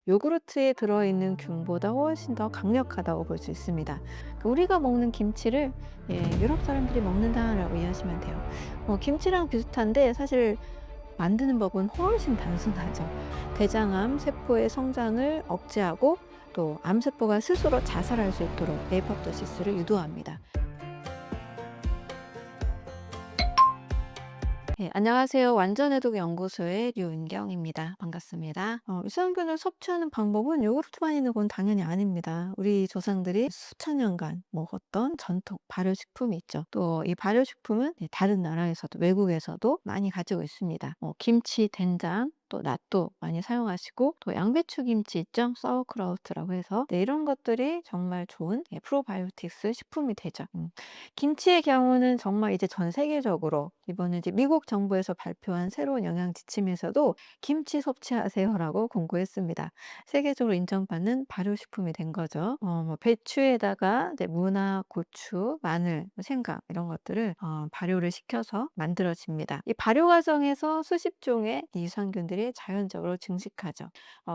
요구르트에 들어있는 균보다 훨씬 더 강력하다고 볼 수 있습니다. 우리가 먹는 김치를 유럽 사람들이 먹는다라고 이해하시면 돼요. 김치랑 비슷한데 사실 만드는 법은 훨씬 단순하죠. 대장암 세포의 성장을 억제하고 또 암세포가 스스로 자살할 수 있도록 에이포프토시스를 유도합니다. 안녕하세요. 완전해독 연구소의 류은경입니다. 반갑습니다. 유산균을 섭취하는 방법은 요구르트만 있는 건 당연히 아닙니다. 우리 조상들이 수천 년간 먹었던 전통 발효식품이 있죠. 또 이 발효식품은 다른 나라에서도 외국에서도 많이 가지고 있습니다. 김치, 된장, 또 낫또 많이 사용하시고 또 양배추 김치 있죠? 사우크라우트라고 해서 이런 것들이 정말 좋은 프로바이오틱스 식품이 되죠. 김치의 경우는 정말 이제 전 세계적으로 이번에 이제 미국 정부에서 발표한 새로운 영양 지침에서도 "김치 섭취하세요."라고 공고했습니다. 세계적으로 인정받는 발효식품이 된 거죠. 배추에다가 이제 무나 고추, 마늘, 생강 이런 것들을 발효를 시켜서 만들어집니다. 이 발효 과정에서 수십 종의 이 유산균들이 자연적으로 증식하죠.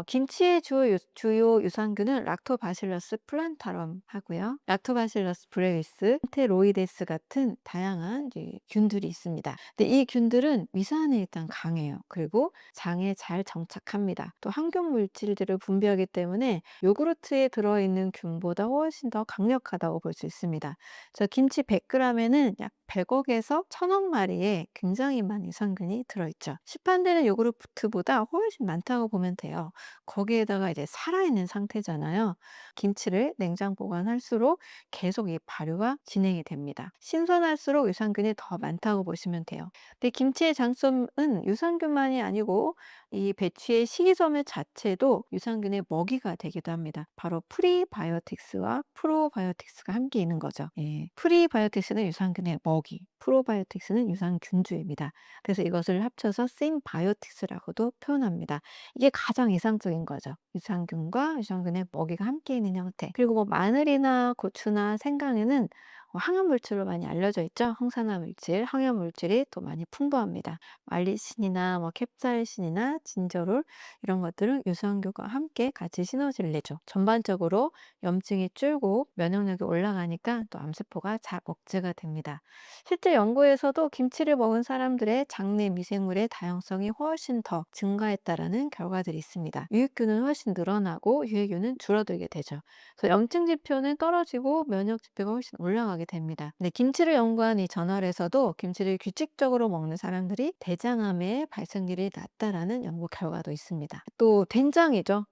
김치의 주요 유산균은 락토바실러스 플란타럼 하고요. 락토바실러스 브레비스, 엔테로이데스 같은 다양한 이제 균들이 있습니다. 근데 이 균들은 위산에 일단 강해요. 그리고 장에 잘 정착합니다. 또 항균 물질들을 분비하기 때문에 요구르트에 들어있는 균보다 훨씬 더 강력하다고 볼 수 있습니다. 그래서 김치 100g에는 약 100억에서 1000억 마리의 굉장히 많은 유산균이 들어있죠. 시판되는 요구르트보다 훨씬 많다고 보면 돼요. 거기에다가 이제 살아있는 상태잖아요. 김치를 냉장 보관할수록 계속 이 발효가 진행이 됩니다. 신선할수록 유산균이 더 많다고 보시면 돼요. 근데 김치의 장점은 유산균만이 아니고 이 배추의 식이섬유 자체도 유산균의 먹이가 되기도 합니다. 바로 프리바이오틱스와 프로바이오틱스가 함께 있는 거죠. 프리바이오틱스는 유산균의 먹이, 프로바이오틱스는 유산균주입니다. 그래서 이것을 합쳐서 신바이오틱스라고도 표현합니다. 이게 가장 이상적인 거죠. 유산균과 유산균의 먹이가 함께 있는 형태. 그리고 마늘이나 고추나 생강에는 항염 물질로 많이 알려져 있죠. 항산화 물질, 항염 물질이 또 많이 풍부합니다. 알리신이나 캡사이신이나 진저롤 이런 것들은 유산균과 함께 같이 시너지를 내죠. 전반적으로 염증이 줄고 면역력이 올라가니까 또 암세포가 잘 억제가 됩니다. 실제 연구에서도 김치를 먹은 사람들의 장내 미생물의 다양성이 훨씬 더 증가했다라는 결과들이 있습니다. 유익균은 훨씬 늘어나고 유해균은 줄어들게 되죠. 그래서 염증 지표는 떨어지고 면역 지표가 훨씬 올라가게 됩니다. 근데 김치를 연구한 이 저널에서도 김치를 규칙적으로 먹는 사람들이 대장암의 발생률이 낮다라는 연구 결과도 있습니다. 또 된장이죠.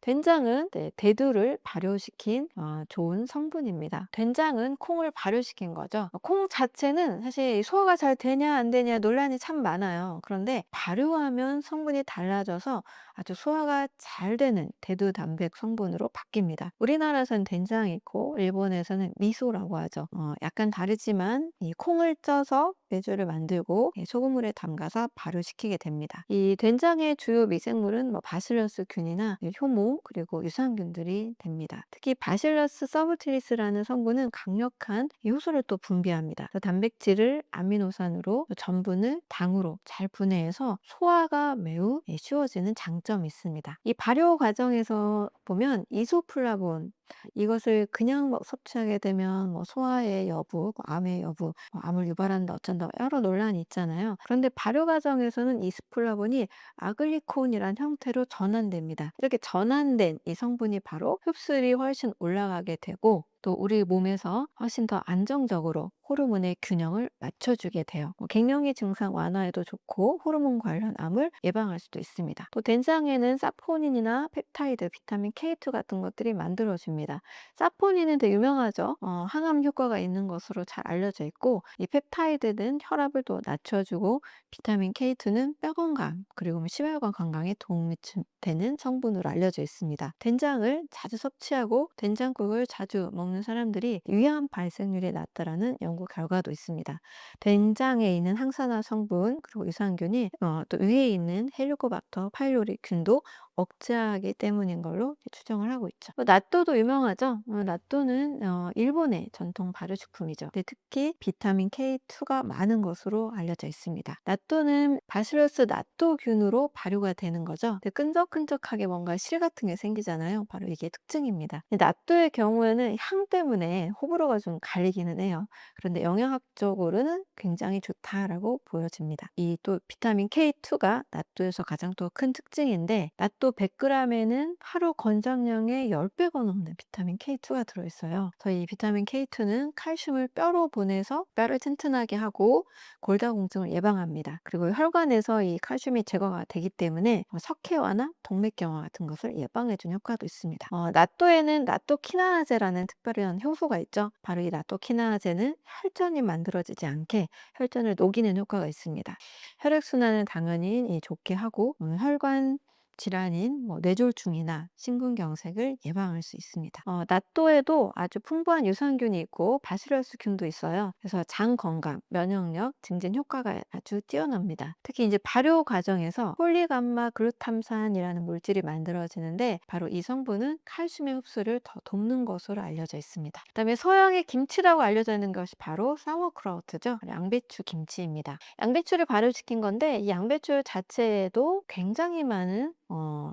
된장은 대두를 발효시킨 좋은 성분입니다. 된장은 콩을 발효시킨 거죠. 콩 자체는 사실 소화가 잘 되냐 안 되냐 논란이 참 많아요. 그런데 발효하면 성분이 달라져서 아주 소화가 잘 되는 대두 단백 성분으로 바뀝니다. 우리나라에서는 된장이 있고 일본에서는 미소라고 하죠. 약간 다르지만 이 콩을 쪄서 메주를 만들고 소금물에 담가서 발효시키게 됩니다. 이 된장의 주요 미생물은 바실러스 균이나 효모 그리고 유산균들이 됩니다. 특히 바실러스 서브틸리스라는 성분은 강력한 이 효소를 또 분비합니다. 그래서 단백질을 아미노산으로 전분을 당으로 잘 분해해서 소화가 매우 쉬워지는 장점이 있습니다. 이 발효 과정에서 보면 이소플라본 이것을 그냥 섭취하게 되면 소화의 여부, 암의 여부, 암을 유발한다 어쩐다 여러 논란이 있잖아요. 그런데 발효 과정에서는 이 스플라본이 아글리콘이란 형태로 전환됩니다. 이렇게 전환된 이 성분이 바로 흡수율이 훨씬 올라가게 되고 또 우리 몸에서 훨씬 더 안정적으로 호르몬의 균형을 맞춰주게 돼요. 갱년기 증상 완화에도 좋고 호르몬 관련 암을 예방할 수도 있습니다. 또 된장에는 사포닌이나 펩타이드, 비타민 K2 같은 것들이 만들어집니다. 사포닌은 되게 유명하죠. 항암 효과가 있는 것으로 잘 알려져 있고 이 펩타이드는 혈압을 또 낮춰주고 비타민 K2는 뼈 건강 그리고 심혈관 건강에 도움이 되는 성분으로 알려져 있습니다. 된장을 자주 섭취하고 된장국을 자주 먹는 사람들이 위암 발생률이 낮다라는 연구 결과도 있습니다. 된장에 있는 항산화 성분 그리고 유산균이 또 위에 있는 헬리코박터 파일로리 균도 억제하기 때문인 걸로 이제 추정을 하고 있죠. 나또도 유명하죠. 나또는 일본의 전통 발효식품이죠. 근데 특히 비타민 K2가 많은 것으로 알려져 있습니다. 나또는 바시러스 나또균으로 발효가 되는 거죠. 근데 끈적끈적하게 뭔가 실 같은 게 생기잖아요. 바로 이게 특징입니다. 근데 나또의 경우에는 향 때문에 호불호가 좀 갈리기는 해요. 그런데 영양학적으로는 굉장히 좋다라고 보여집니다. 이 또 비타민 K2가 나또에서 가장 또 큰 특징인데, 나또 100g에는 하루 권장량의 10배가 넘는 비타민 K2가 들어있어요. 그래서 이 비타민 K2는 칼슘을 뼈로 보내서 뼈를 튼튼하게 하고 골다공증을 예방합니다. 그리고 혈관에서 이 칼슘이 제거가 되기 때문에 석회화나 동맥경화 같은 것을 예방해주는 효과도 있습니다. 나또에는 나또키나제라는 특별한 효소가 있죠. 바로 이 나또키나제는 혈전이 만들어지지 않게 혈전을 녹이는 효과가 있습니다. 혈액순환을 당연히 좋게 하고 혈관 질환인 뇌졸중이나 심근경색을 예방할 수 있습니다. 나또에도 아주 풍부한 유산균이 있고 바시러스균도 있어요. 그래서 장 건강, 면역력 증진 효과가 아주 뛰어납니다. 특히 이제 발효 과정에서 폴리감마 글루탐산이라는 물질이 만들어지는데, 바로 이 성분은 칼슘의 흡수를 더 돕는 것으로 알려져 있습니다. 그다음에 서양의 김치라고 알려져 있는 것이 바로 사워크라우트죠. 양배추 김치입니다. 양배추를 발효시킨 건데, 이 양배추 자체에도 굉장히 많은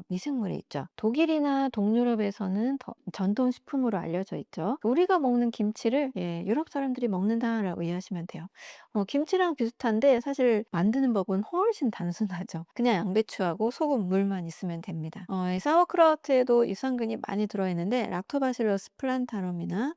미생물이 있죠. 독일이나 동유럽에서는 전통 식품으로 알려져 있죠. 우리가 먹는 김치를 유럽 사람들이 먹는다라고 이해하시면 돼요. 김치랑 비슷한데 사실 만드는 법은 훨씬 단순하죠. 그냥 양배추하고 소금, 물만 있으면 됩니다. 이 사워크라우트에도 유산균이 많이 들어있는데, 락토바실러스 플란타럼이나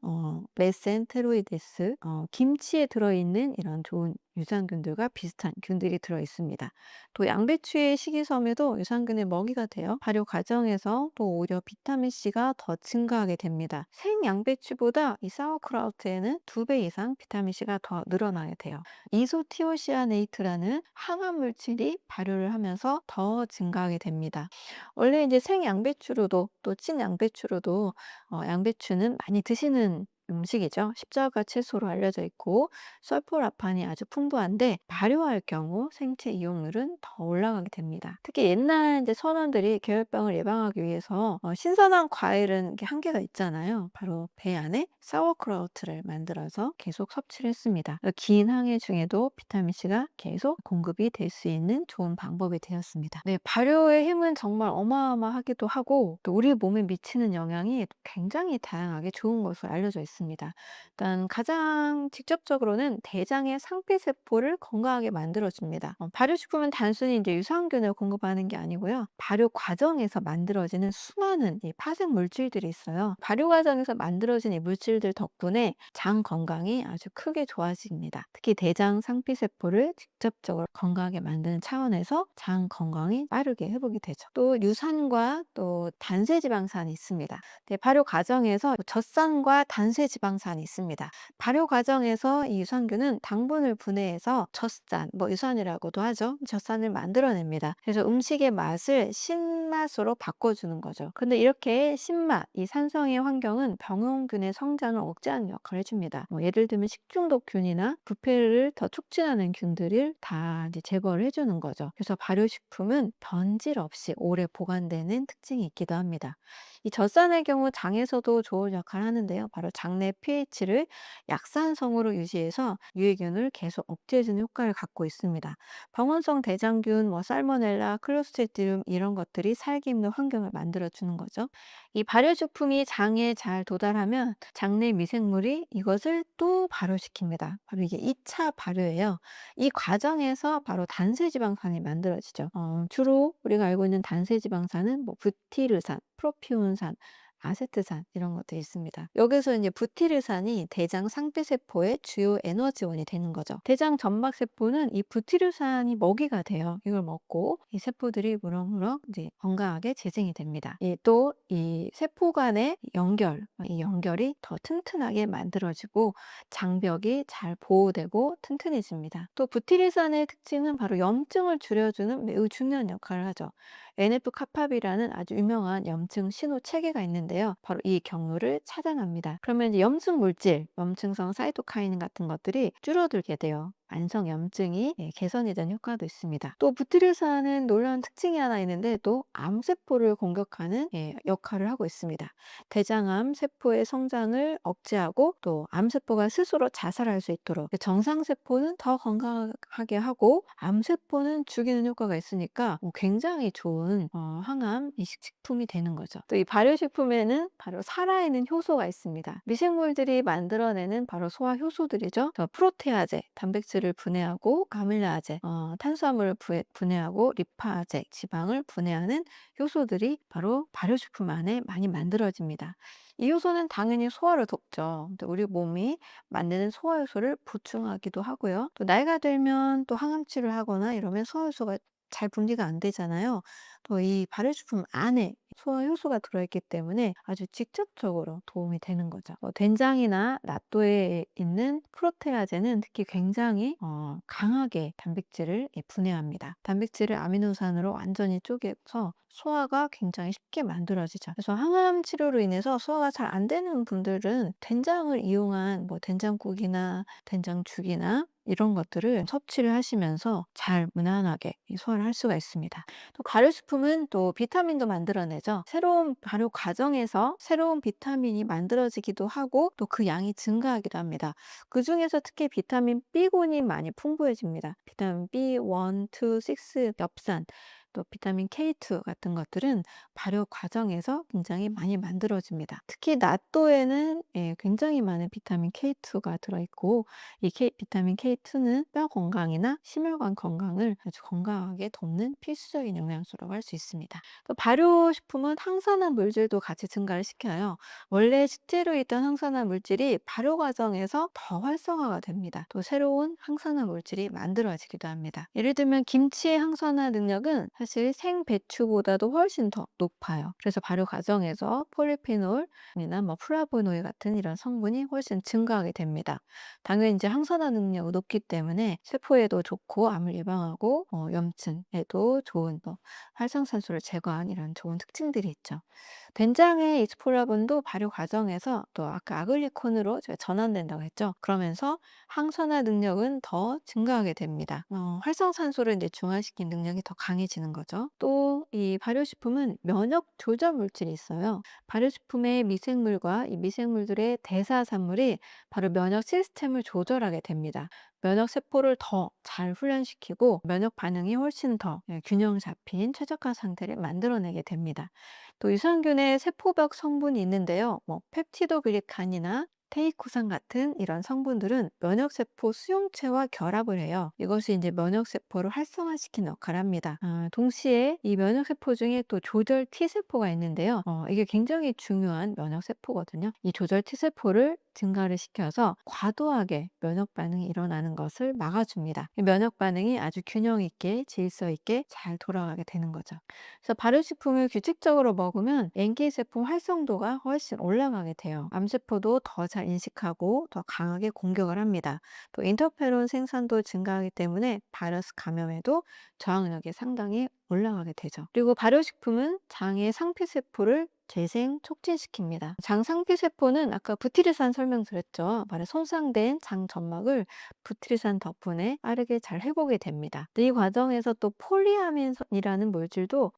메센테로이데스, 김치에 들어있는 이런 좋은 유산균들과 비슷한 균들이 들어있습니다. 또 양배추의 식이섬유도 유산균의 먹이가 돼요. 발효 과정에서 또 오히려 비타민C가 더 증가하게 됩니다. 생 양배추보다 이 사워크라우트에는 2배 이상 비타민C가 더 늘어나게 돼요. 이소티오시아네이트라는 항암 물질이 발효를 하면서 더 증가하게 됩니다. 원래 이제 생 양배추로도 또 찐 양배추로도 양배추는 많이 드시는 음식이죠. 십자가 채소로 알려져 있고 설포라판이 아주 풍부한데, 발효할 경우 생체 이용률은 더 올라가게 됩니다. 특히 옛날 이제 선원들이 계열병을 예방하기 위해서 신선한 과일은 이렇게 한계가 있잖아요. 바로 배 안에 사워크라우트를 만들어서 계속 섭취를 했습니다. 긴 항해 중에도 비타민C가 계속 공급이 될 수 있는 좋은 방법이 되었습니다. 네, 발효의 힘은 정말 어마어마하기도 하고, 또 우리 몸에 미치는 영향이 굉장히 다양하게 좋은 것으로 알려져 있습니다. 일단 가장 직접적으로는 대장의 상피세포를 건강하게 만들어줍니다. 발효식품은 단순히 이제 유산균을 공급하는 게 아니고요. 발효 과정에서 만들어지는 수많은 이 파생 물질들이 있어요. 발효 과정에서 만들어진 이 물질들 덕분에 장 건강이 아주 크게 좋아집니다. 특히 대장 상피세포를 직접적으로 건강하게 만드는 차원에서 장 건강이 빠르게 회복이 되죠. 또 유산과 또 단세지방산이 있습니다. 발효 과정에서 젖산과 단세지방산이 있습니다. 발효 과정에서 이 유산균은 당분을 분해해서 젖산, 유산이라고도 하죠. 젖산을 만들어냅니다. 그래서 음식의 맛을 신맛으로 바꿔주는 거죠. 근데 이렇게 신맛, 이 산성의 환경은 병원균의 성장을 억제하는 역할을 해줍니다. 예를 들면 식중독균이나 부패를 더 촉진하는 균들을 다 이제 제거를 해주는 거죠. 그래서 발효식품은 변질 없이 오래 보관되는 특징이 있기도 합니다. 이 젖산의 경우 장에서도 좋은 역할을 하는데요. 바로 장내 pH를 약산성으로 유지해서 유해균을 계속 억제해주는 효과를 갖고 있습니다. 병원성 대장균, 살모넬라, 클로스트리디움 이런 것들이 살기 힘든 환경을 만들어주는 거죠. 이 발효식품이 장에 잘 도달하면 장내 미생물이 이것을 또 발효시킵니다. 바로 이게 2차 발효예요. 이 과정에서 바로 단세지방산이 만들어지죠. 주로 우리가 알고 있는 단세지방산은 부티르산, 프로피온산, 아세트산 이런 것들이 있습니다. 여기서 이제 부티르산이 대장 상피세포의 주요 에너지원이 되는 거죠. 대장 점막세포는 이 부티르산이 먹이가 돼요. 이걸 먹고 이 세포들이 무럭무럭 이제 건강하게 재생이 됩니다. 또 이 세포 간의 연결, 이 연결이 더 튼튼하게 만들어지고 장벽이 잘 보호되고 튼튼해집니다. 또 부티르산의 특징은 바로 염증을 줄여주는 매우 중요한 역할을 하죠. NF-카팝이라는 아주 유명한 염증 신호 체계가 있는데요. 바로 이 경로를 차단합니다. 그러면 이제 염증 물질, 염증성 사이토카인 같은 것들이 줄어들게 돼요. 만성염증이 개선이 되는 효과도 있습니다. 또 부트리산은 놀라운 특징이 하나 있는데 또 암세포를 공격하는 역할을 하고 있습니다. 대장암 세포의 성장을 억제하고 또 암세포가 스스로 자살할 수 있도록 정상세포는 더 건강하게 하고 암세포는 죽이는 효과가 있으니까 굉장히 좋은 항암 식품이 되는 거죠. 또 이 발효식품에는 바로 살아있는 효소가 있습니다. 미생물들이 만들어내는 바로 소화 효소들이죠. 프로테아제, 단백질을 분해하고 아밀라제, 탄수화물을 분해하고 리파제, 지방을 분해하는 효소들이 바로 발효식품 안에 많이 만들어집니다. 이 효소는 당연히 소화를 돕죠. 근데 우리 몸이 만드는 소화 효소를 보충하기도 하고요. 또 나이가 들면 또 항암 치료를 하거나 이러면 소화 효소가 잘 분비가 안 되잖아요. 또 이 발효식품 안에 소화 효소가 들어있기 때문에 아주 직접적으로 도움이 되는 거죠. 된장이나 낫또에 있는 프로테아제는 특히 굉장히 강하게 단백질을 분해합니다. 단백질을 아미노산으로 완전히 쪼개서 소화가 굉장히 쉽게 만들어지죠. 그래서 항암 치료로 인해서 소화가 잘 안 되는 분들은 된장을 이용한 된장국이나 된장죽이나 이런 것들을 섭취를 하시면서 잘 무난하게 이 소화를 할 수가 있습니다. 또 발효식품은 또 비타민도 만들어내죠. 새로운 발효 과정에서 새로운 비타민이 만들어지기도 하고 또 그 양이 증가하기도 합니다. 그중에서 특히 비타민 B군이 많이 풍부해집니다. 비타민 B1, 2, 6, 엽산, 또 비타민 K2 같은 것들은 발효 과정에서 굉장히 많이 만들어집니다. 특히 낫또에는 굉장히 많은 비타민 K2가 들어있고 이 비타민 K2는 뼈 건강이나 심혈관 건강을 아주 건강하게 돕는 필수적인 영양소라고 할 수 있습니다. 또 발효식품은 항산화 물질도 같이 증가를 시켜요. 원래 식재료에 있던 항산화 물질이 발효 과정에서 더 활성화가 됩니다. 또 새로운 항산화 물질이 만들어지기도 합니다. 예를 들면 김치의 항산화 능력은 사실 생배추보다도 훨씬 더 높아요. 그래서 발효 과정에서 폴리페놀이나 플라보노일 같은 이런 성분이 훨씬 증가하게 됩니다. 당연히 이제 항산화 능력이 높기 때문에 세포에도 좋고 암을 예방하고 염증에도 좋은 활성산소를 제거한 이런 좋은 특징들이 있죠. 된장의 이스폴라본도 발효 과정에서 또 아까 아글리콘으로 제가 전환된다고 했죠. 그러면서 항산화 능력은 더 증가하게 됩니다. 활성산소를 이제 중화시킨 능력이 더 강해지는 거죠. 또 이 발효식품은 면역 조절 물질이 있어요. 발효식품의 미생물과 이 미생물들의 대사산물이 바로 면역 시스템을 조절하게 됩니다. 면역 세포를 더 잘 훈련시키고 면역 반응이 훨씬 더 균형 잡힌 최적화 상태를 만들어내게 됩니다. 또 유산균에 세포벽 성분이 있는데요. 펩티도글리칸이나 테이코산 같은 이런 성분들은 면역세포 수용체와 결합을 해요. 이것이 이제 면역세포를 활성화시키는 역할을 합니다. 동시에 이 면역세포 중에 또 조절 T세포가 있는데요. 이게 굉장히 중요한 면역세포거든요. 이 조절 T세포를 증가를 시켜서 과도하게 면역 반응이 일어나는 것을 막아줍니다. 이 면역 반응이 아주 균형 있게 질서 있게 잘 돌아가게 되는 거죠. 그래서 발효식품을 규칙적으로 먹으면 NK세포 활성도가 훨씬 올라가게 돼요. 암세포도 더 잘 인식하고 더 강하게 공격을 합니다. 또 인터페론 생산도 증가하기 때문에 바이러스 감염에도 저항력이 상당히 올라가게 되죠. 그리고 발효식품은 장의 상피세포를 재생 촉진시킵니다. 장 상피세포는 아까 부티르산 설명드렸죠. 말에 손상된 장 점막을 부티르산 덕분에 빠르게 잘 회복이 됩니다. 이 과정에서 또 폴리아민이라는 물질도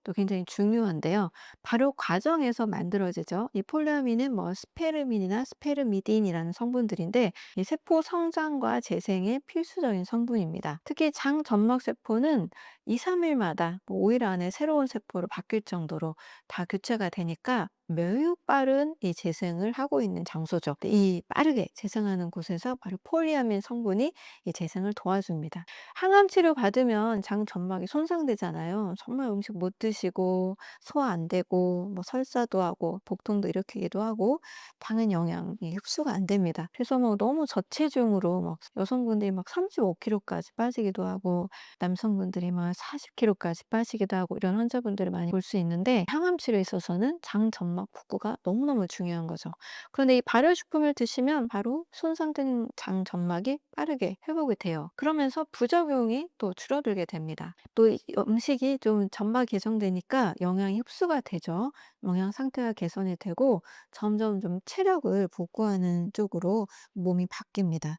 또 굉장히 중요한데요. 발효 과정에서 만들어지죠. 이 폴리아민은 스페르민이나 스페르미딘이라는 성분들인데 이 세포 성장과 재생에 필수적인 성분입니다. 특히 장 점막 세포는 2, 3일마다 5일 안에 새로운 세포로 바뀔 정도로 다 교체가 되니까 매우 빠른 이 재생을 하고 있는 장소죠. 이 빠르게 재생하는 곳에서 바로 폴리아민 성분이 이 재생을 도와줍니다. 항암 치료 받으면 장 점막이 손상되잖아요. 정말 음식 못 드시고 소화 안 되고 설사도 하고 복통도 일으키기도 하고 당연 영양이 흡수가 안 됩니다. 그래서 너무 저체중으로 여성분들이 35kg까지 빠지기도 하고 남성분들이 40kg까지 빠지기도 하고 이런 환자분들을 많이 볼 수 있는데 항암 치료에 있어서는 장 점막 복구가 너무너무 중요한 거죠. 그런데 이 발효식품을 드시면 바로 손상된 장 점막이 빠르게 회복이 돼요. 그러면서 부작용이 또 줄어들게 됩니다. 또 이 음식이 좀 점막 개정되니까 영양이 흡수가 되죠. 영양 상태가 개선이 되고 점점 좀 체력을 복구하는 쪽으로 몸이 바뀝니다.